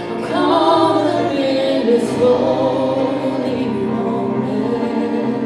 I'm caught up in this holy moment.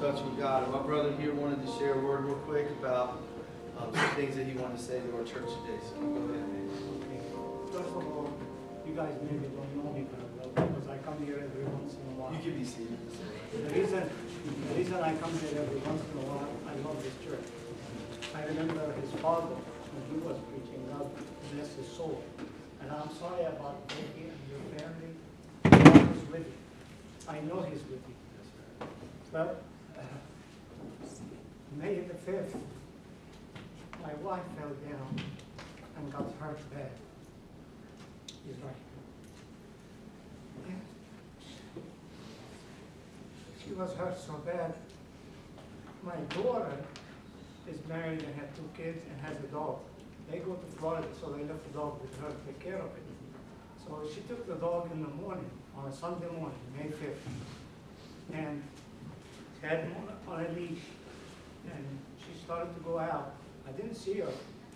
Touch with God. And my brother here wanted to share a word real quick about some things that he wanted to say to our church today. So go ahead, man. Okay. First of all, you guys maybe don't know me very well because I come here every once in a while. You can be seated. The reason I come here every once in a while, I love this church. I remember his father when he was preaching. God bless his soul. And I'm sorry about Becky and your family. God is with you. I know he's with you. Well, May the 5th, my wife fell down and got hurt bad. He's right here. Yeah. She was hurt so bad. My daughter is married and has 2 kids and has a dog. They go to Florida, so they left the dog with her to take care of it. So she took the dog in the morning, on a Sunday morning, May 5th, and had him on a leash. And she started to go out. I didn't see her,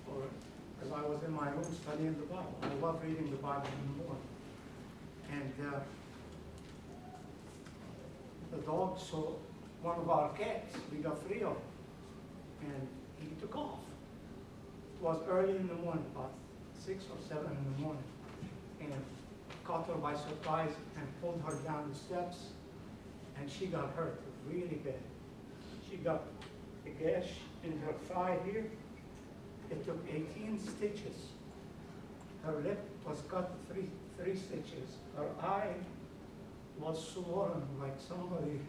because I was in my room studying the Bible. I love reading the Bible in the morning. And the dog saw one of our cats. We got 3 of them. And he took off. It was early in the morning, about 6 or 7 in the morning. And caught her by surprise and pulled her down the steps. And she got hurt really bad. She got a gash in her thigh here. It took 18 stitches. Her lip was cut three stitches. Her eye was swollen like somebody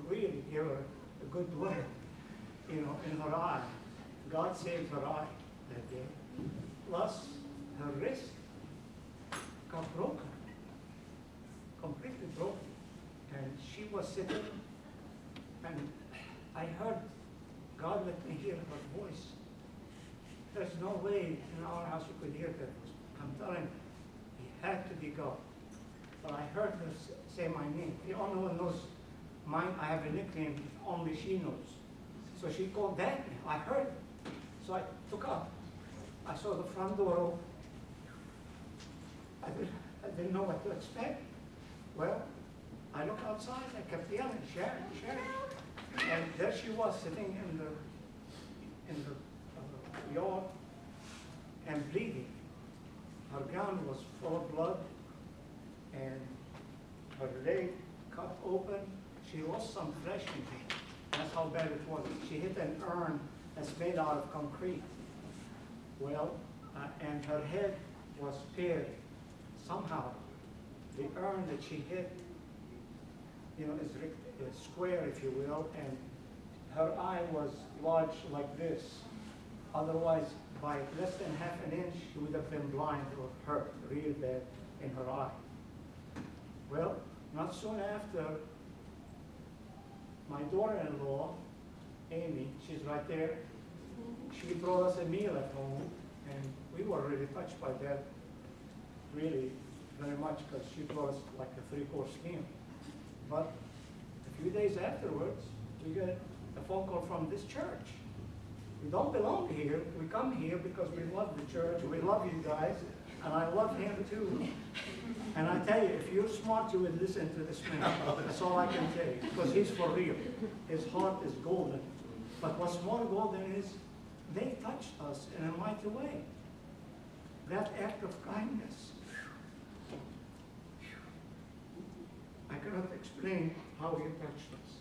really gave her a good word, in her eye. God saved her eye that day. Plus, her wrist got broken, completely broken. And she was sitting, and I heard God let me hear her voice. There's no way in our house you could hear her. I'm telling you, it had to be God. But I heard her say my name. The only one knows mine. I have a nickname only she knows. So she called Dad. I heard. So I took up. I saw the front door open. I didn't know what to expect. Well, I looked outside. I kept yelling, Sharon, Sharon. And there she was sitting in the yard and bleeding. Her gown was full of blood, and her leg cut open. She lost some flesh in it. That's how bad it was. She hit an urn that's made out of concrete. Well, and her head was spared somehow. The urn that she hit, is square, if you will, and her eye was large like this. Otherwise, by less than half an inch, she would have been blind or hurt real bad in her eye. Well, not soon after, my daughter-in-law, Amy, she's right there, she brought us a meal at home, and we were really touched by that, really very much, because she brought us like a 3-course meal. But a few days afterwards, we got a phone call from this church. We don't belong here. We come here because we love the church. We love you guys, and I love him too. And I tell you, if you're smart, you would listen to this man. That's all I can tell you, because he's for real. His heart is golden. But what's more golden is they touched us in a mighty way. That act of kindness. I cannot explain how he touched us.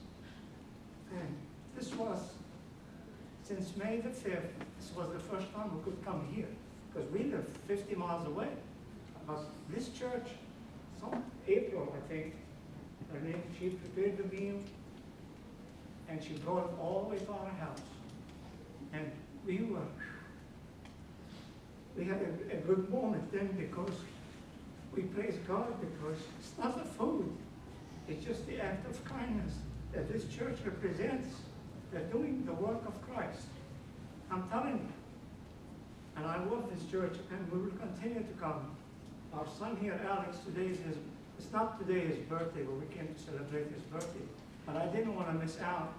And this was, since May the 5th, this was the first time we could come here, because we live 50 miles away. Because this church, April, I think, her name, she prepared the beam, And she brought it all the way to our house. And we had a good moment then, because we praise God, because it's not the food. It's just the act of kindness that this church represents. They're doing the work of Christ. I'm telling you. And I love this church, and we will continue to come. Our son here, Alex, today is it's not today his birthday, but we came to celebrate his birthday. But I didn't want to miss out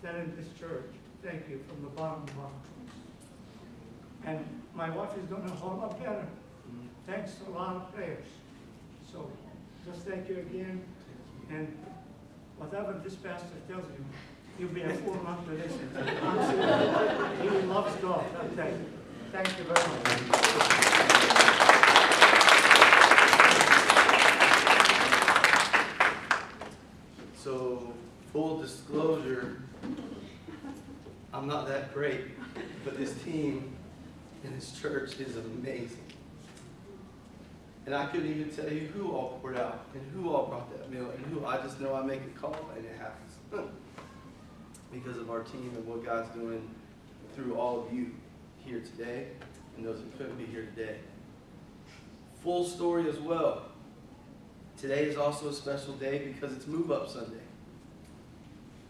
telling this church, thank you from the bottom of our hearts. And my wife is doing a whole lot better, thanks to a lot of prayers. So just thank you again. And whatever this pastor tells you, you'll be a fool not to listen to. I'm serious. He loves God. Thank you very much. So, full disclosure, I'm not that great, but this team in this church is amazing. And I couldn't even tell you who all poured out and who all brought that meal and who. I just know I make a call and it happens. Because of our team and what God's doing through all of you here today and those that couldn't be here today. Full story as well. Today is also a special day because it's Move Up Sunday.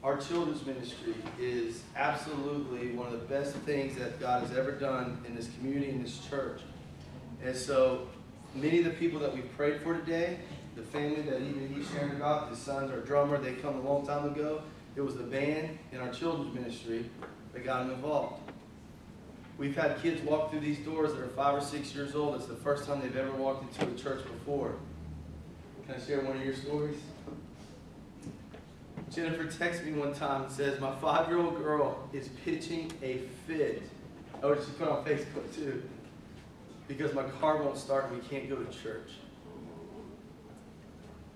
Our children's ministry is absolutely one of the best things that God has ever done in this community, in this church. And so many of the people that we prayed for today, the family that even he's sharing about, his son's our drummer, they come a long time ago. It was the band in our children's ministry that got him involved. We've had kids walk through these doors that are 5 or 6 years old. It's the first time they've ever walked into a church before. Can I share one of your stories? Jennifer texted me one time and says, my 5-year-old girl is pitching a fit. Oh, she put on Facebook too. Because my car won't start and we can't go to church.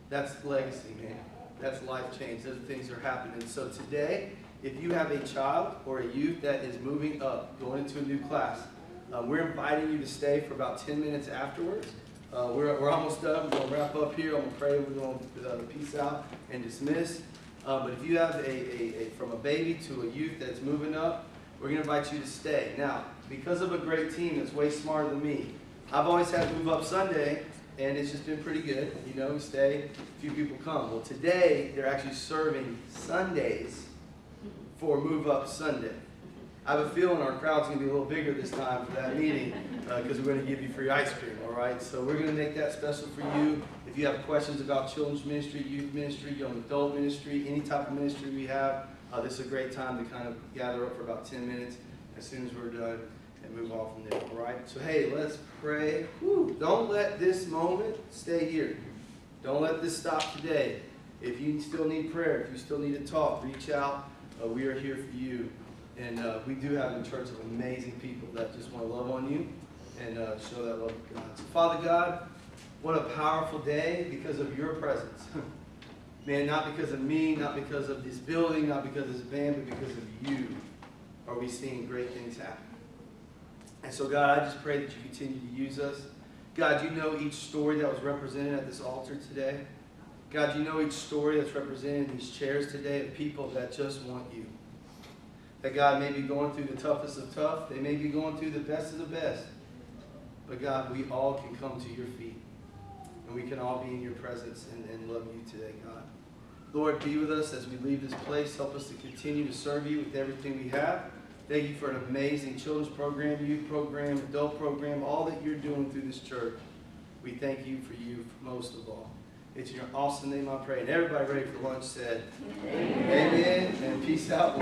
That's legacy, man. That's life change. Those things are happening. So today, if you have a child or a youth that is moving up, going into a new class, we're inviting you to stay for about 10 minutes afterwards. We're almost done. We're going to wrap up here. I'm going to pray. We're going to peace out and dismiss. But if you have from a baby to a youth that's moving up, we're going to invite you to stay. Now, because of a great team that's way smarter than me, I've always had Move Up Sunday, and it's just been pretty good. You know, we stay, a few people come. Well, today, they're actually serving Sundays for Move Up Sunday. I have a feeling our crowd's going to be a little bigger this time for that meeting because we're going to give you free ice cream, all right? So we're going to make that special for you. If you have questions about children's ministry, youth ministry, young adult ministry, any type of ministry we have, this is a great time to kind of gather up for about 10 minutes as soon as we're done and move on from there, all right? So, hey, let's pray. Woo. Don't let this moment stay here. Don't let this stop today. If you still need prayer, if you still need to talk, reach out. We are here for you. And we do have in church of amazing people that just want to love on you and show that love of God. So, Father God, what a powerful day because of your presence. Man, not because of me, not because of this building, not because of this band, but because of you are we seeing great things happen. And so, God, I just pray that you continue to use us. God, you know each story that was represented at this altar today. God, you know each story that's represented in these chairs today of people that just want you. That God may be going through the toughest of tough. They may be going through the best of the best. But God, we all can come to your feet. And we can all be in your presence and love you today, God. Lord, be with us as we leave this place. Help us to continue to serve you with everything we have. Thank you for an amazing children's program, youth program, adult program, all that you're doing through this church. We thank you for you most of all. It's in your awesome name I pray. And everybody ready for lunch said, Amen. And peace out.